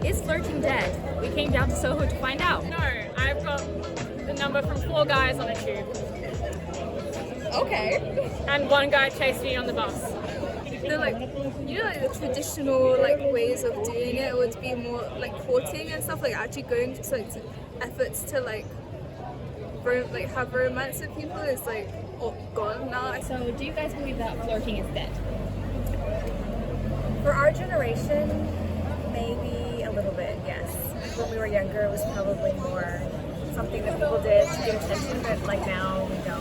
Is flirting dead? We came down to Soho to find out. No, I've got the number from 4 guys on a tube. Okay. And 1 guy chased me on the bus. They're like, like the traditional like ways of doing it would be more like courting and stuff, like actually going to like efforts to like have romance with people is like gone now. So do you guys believe that flirting is dead? For our generation, maybe a little bit, yes. When we were younger, it was probably more something that people did to get attention, but like now we don't.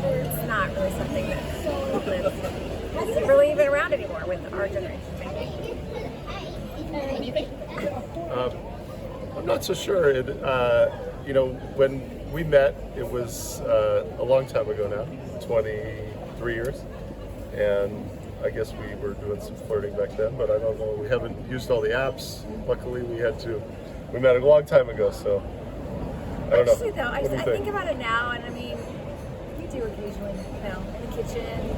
It's not really something that isn't really even around anymore with our generation, maybe. What do you think? I'm not so sure. When we met, it was a long time ago now, 23 years, and I guess we were doing some flirting back then, but I don't know, we haven't used all the apps. Luckily we met a long time ago, so I don't know. Actually though, I think about it now, and I mean, we do occasionally, in the kitchen,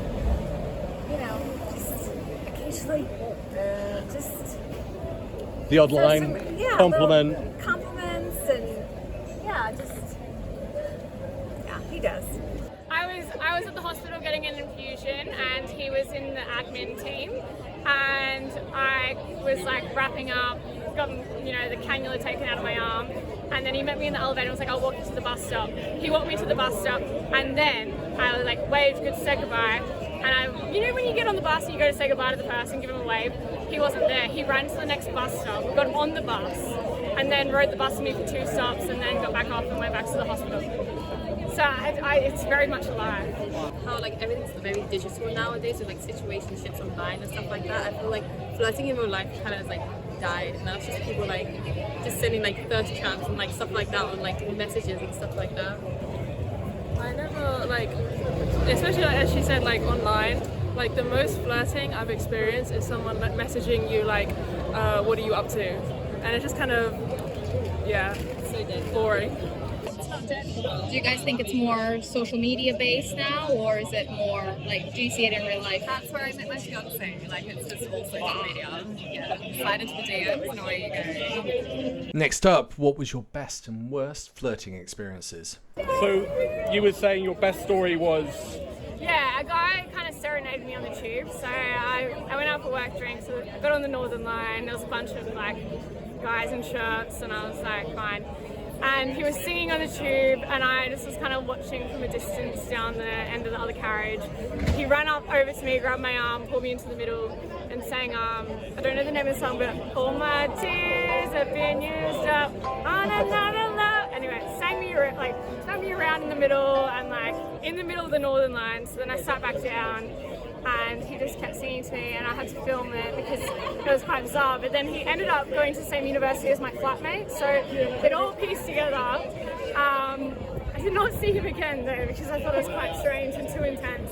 just occasionally, just the odd line, compliment. Compliments, and he does. I was at the hospital getting an infusion, and he was in the admin team, and I was like wrapping up, got the cannula taken out of my arm, and then he met me in the elevator and was like, I'll walk you to the bus stop. He walked me to the bus stop, and then I like waved good to say goodbye, and when you get on the bus and you go to say goodbye to the person, give him a wave, he wasn't there. He ran to the next bus stop, got on the bus, and then rode the bus with me for 2 stops, and then got back off and went back to the hospital. So it's very much alive. How like everything's very digital nowadays with like situationships online and stuff like that. I feel like flirting in real life kind of like died. Now it's just people like just sending like thirst traps and like stuff like that on like messages and stuff like that. I never especially like, as she said, like online, like the most flirting I've experienced is someone like messaging you like, what are you up to? And it's just kind of, so boring. Do you guys think it's more social media based now, or is it more like, do you see it in real life? That's where I met my fiance. Like it's just all social media. Yeah, slide into the DMs and away you go. Next up, what was your best and worst flirting experiences? So you were saying your best story was? Yeah, a guy kind of serenaded me on the tube. So I went out for work drinks, so I got on the Northern Line. There was a bunch of like guys in shirts, and I was like, fine. And he was singing on the tube, and I just was kind of watching from a distance down the end of the other carriage. He ran up over to me, grabbed my arm, pulled me into the middle, and sang, I don't know the name of the song, but all my tears have been used up on another love. Anyway, sang me around in the middle, and like in the middle of the Northern Line. So then I sat back down, and he just kept singing to me, and I had to film it because it was quite bizarre. But then he ended up going to the same university as my flatmate, so it all pieced together. I did not see him again though, because I thought it was quite strange and too intense.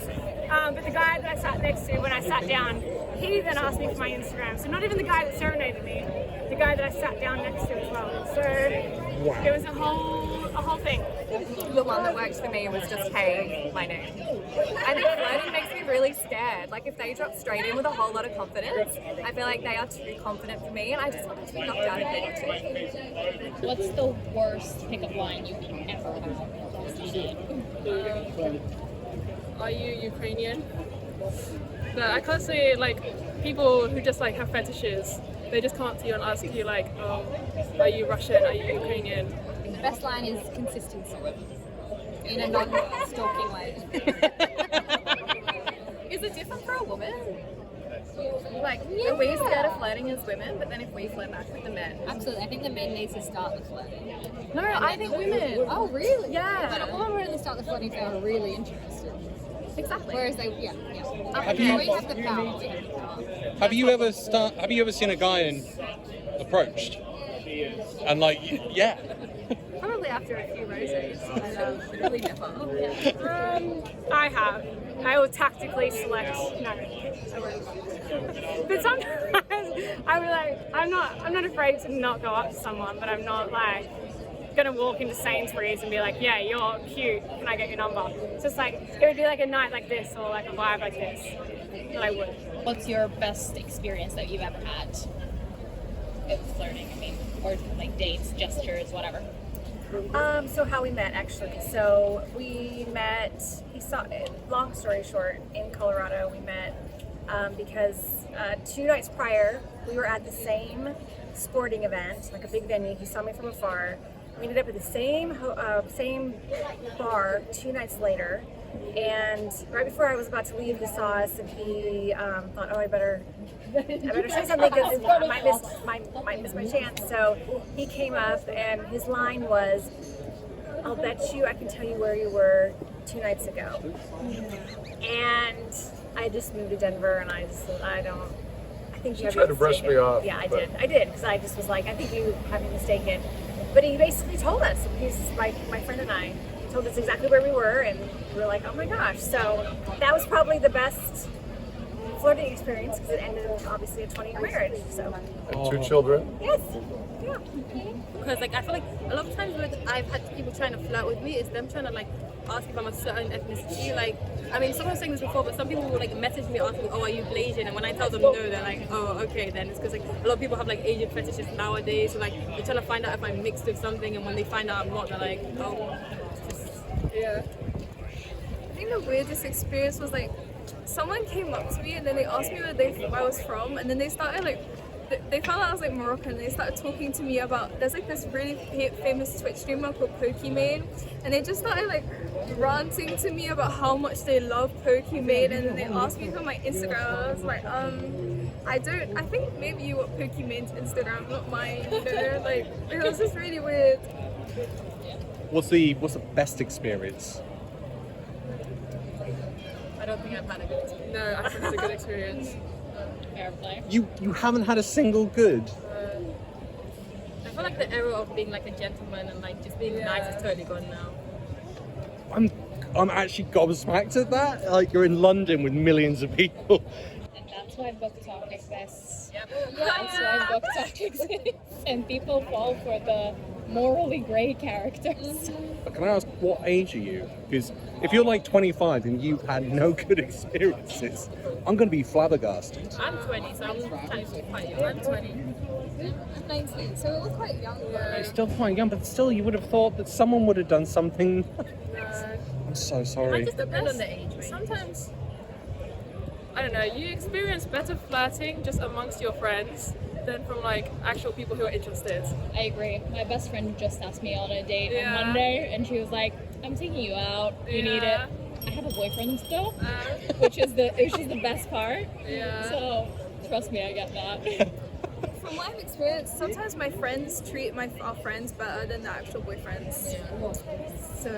But the guy that I sat next to when I sat down, he then asked me for my Instagram. So not even the guy that serenaded me, the guy that I sat down next to as well. So it was a whole thing. The one that worked for me was just, hey, my name. I think flirting makes me really scared. Like if they drop straight in with a whole lot of confidence, I feel like they are too confident for me, and I just want them to be knocked out if they need to. What's the worst pickup line you've ever had? Are you Ukrainian? No, I can't say like people who just like have fetishes. They just come up to you and ask you like, oh, are you Russian? Are you Ukrainian? The best line is consistency, in a non-stalking way. Is it different for a woman? Like, are we scared of flirting as women, but then if we flirt back with the men? Absolutely, I think the men need to start the flirting. No, I think women. Oh, really? Yeah. But a woman would only start the flirting if they were really interested. Exactly. Whereas they, we have the power. Have you ever seen a guy and approached? And like, yeah. Probably after a few roses, but really never. I have. I will tactically select. No, I won't. But sometimes I'm like, I'm not afraid to not go up to someone, but I'm not like gonna walk into Sainsbury's and be like, yeah, you're cute, can I get your number? It's just like, it would be like a night like this or like a vibe like this that I would. What's your best experience that you've ever had with flirting? I mean, or like dates, gestures, whatever? So how we met, actually. So we met, long story short, in Colorado. We met because 2 nights prior, we were at the same sporting event, like a big venue. He saw me from afar. We ended up at the same bar 2 nights later. And right before I was about to leave, he saw us, and he thought, oh, I better say something because I might miss my chance. So he came up, and his line was, I'll bet you I can tell you where you were 2 nights ago. And I just moved to Denver, and I think you tried to brush me off. Yeah, I did, because I just was like, I think you have me mistaken. But he basically told us, he's my friend and I, told us exactly where we were, and we were like, oh my gosh. So that was probably the best flirting experience, because it ended in obviously a 20-year marriage. So. And 2 children. Yes. Yeah. Because like I feel like a lot of times when I've had people trying to flirt with me, it's them trying to like ask if I'm a certain ethnicity. Like, I mean, someone was saying this before, but some people will like message me asking, oh, are you Blasian? And when I tell them no, they're like, oh, okay, then it's because like a lot of people have like Asian fetishes nowadays. So like they're trying to find out if I'm mixed with something, and when they find out I'm not, they're like, oh, it's just yeah. I think the weirdest experience was like someone came up to me and then they asked me where I was from, and then they started like. They found out I was like Moroccan, and they started talking to me about, there's like this really famous Twitch streamer called Pokimane, and they just started like ranting to me about how much they love Pokimane, and then they asked me for my Instagram. I was like, I think maybe you want Pokimane's Instagram, not mine, you know, like, it was just really weird. What's the best experience? I don't think I've had a good experience. No, I think it's a good experience. Fair play. You haven't had a single good. I feel like the era of being like a gentleman and like just being nice is totally gone now. I'm actually gobsmacked at that. Like, you're in London with millions of people. And that's why book talk exists. Yep. That's why book talk exists. And people fall for the morally grey characters. Can I ask, what age are you? Because if you're like 25 and you've had no good experiences, I'm going to be flabbergasted. I'm 20, so I'm kind of quite young. I'm 20. I'm 19, so we're quite young. You're still quite young, but still, you would have thought that someone would have done something. I'm so sorry. It just depends on the age range. Sometimes, I don't know, you experience better flirting just amongst your friends than from like actual people who are interested. I agree. My best friend just asked me on a date on Monday, and she was like, I'm taking you out. You need it. I have a boyfriend still, which is the best part. Yeah. So trust me, I get that. From what I've experienced, sometimes my friends treat our friends better than their actual boyfriends. So,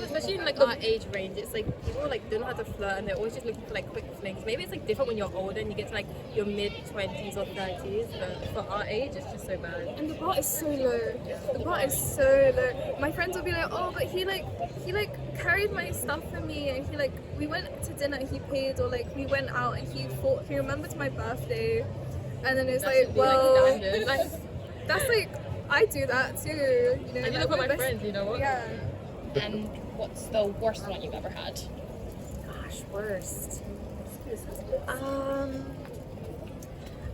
especially in like our age range, it's like people like don't know how to flirt, and they're always just looking for like quick flings. Maybe it's like different when you're older and you get to like your mid-20s or 30s, but for our age, it's just so bad. and the bar is so low. The bar is so low. My friends will be like, oh, but he carried my stuff for me, and we went to dinner and he paid, or like we went out and he remembered my birthday, and then it's like, well, that's like, I do that too, you know. I do that for my friends, you know what? Yeah. And what's the worst one you've ever had? Gosh, worst.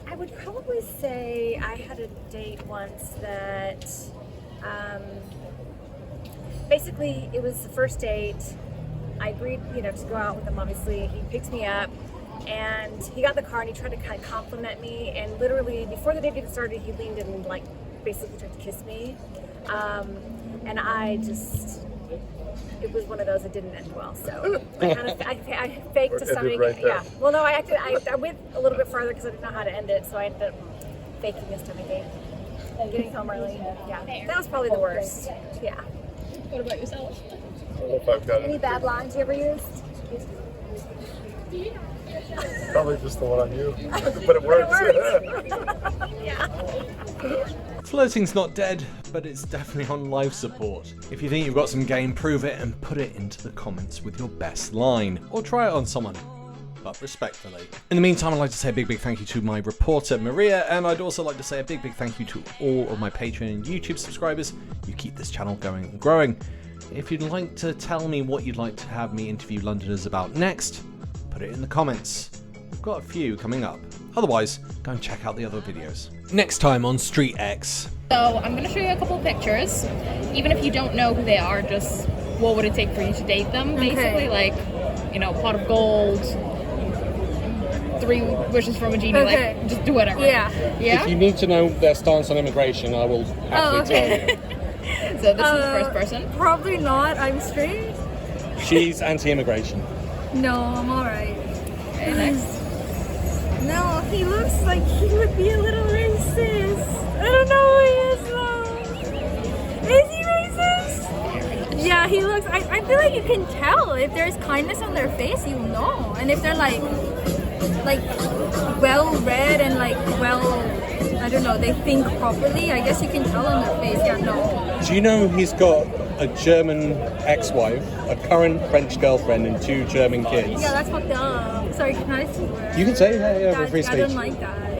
I would probably say I had a date once that, basically it was the first date. I agreed, to go out with him, obviously. He picked me up, and he got in the car and he tried to kind of compliment me, and literally before the date even started, he leaned in and like basically tried to kiss me. And it was one of those that didn't end well, so I faked to something. Yeah. Well, no, I went a little bit further because I didn't know how to end it, so I ended up faking this time again and getting home early. Yeah, that was probably the worst. Yeah. What about yourself? I don't know if I've got Any bad lines you ever used? Probably just the one on you, but it works. Yeah. Flirting's not dead, but it's definitely on life support. If you think you've got some game, prove it and put it into the comments with your best line. Or try it on someone, but respectfully. In the meantime, I'd like to say a big thank you to my reporter, Maria, and I'd also like to say a big thank you to all of my Patreon and YouTube subscribers. You keep this channel going and growing. If you'd like to tell me what you'd like to have me interview Londoners about next, put it in the comments. We've got a few coming up. Otherwise, go and check out the other videos. Next time on Street X. So I'm going to show you a couple of pictures. Even if you don't know who they are, just what would it take for you to date them? Basically, like, you know, pot of gold, 3 wishes from a genie, like, just do whatever. Yeah. If you need to know their stance on immigration, I will happily tell you. So this is the first person. Probably not. I'm straight. She's anti-immigration. No, I'm alright. Okay, next. No, he looks like he would be a little racist. I don't know who he is though. Is he racist? Yeah, he looks. I feel like you can tell if there's kindness on their face. You know, and if they're like well read and like I don't know, they think properly. I guess you can tell on their face. Yeah, no. Do you know he's got a German ex-wife, a current French girlfriend, and 2 German kids? Yeah, that's fucked up. Sorry, can I swear? You can say, yeah, That, free I speech. don't like that.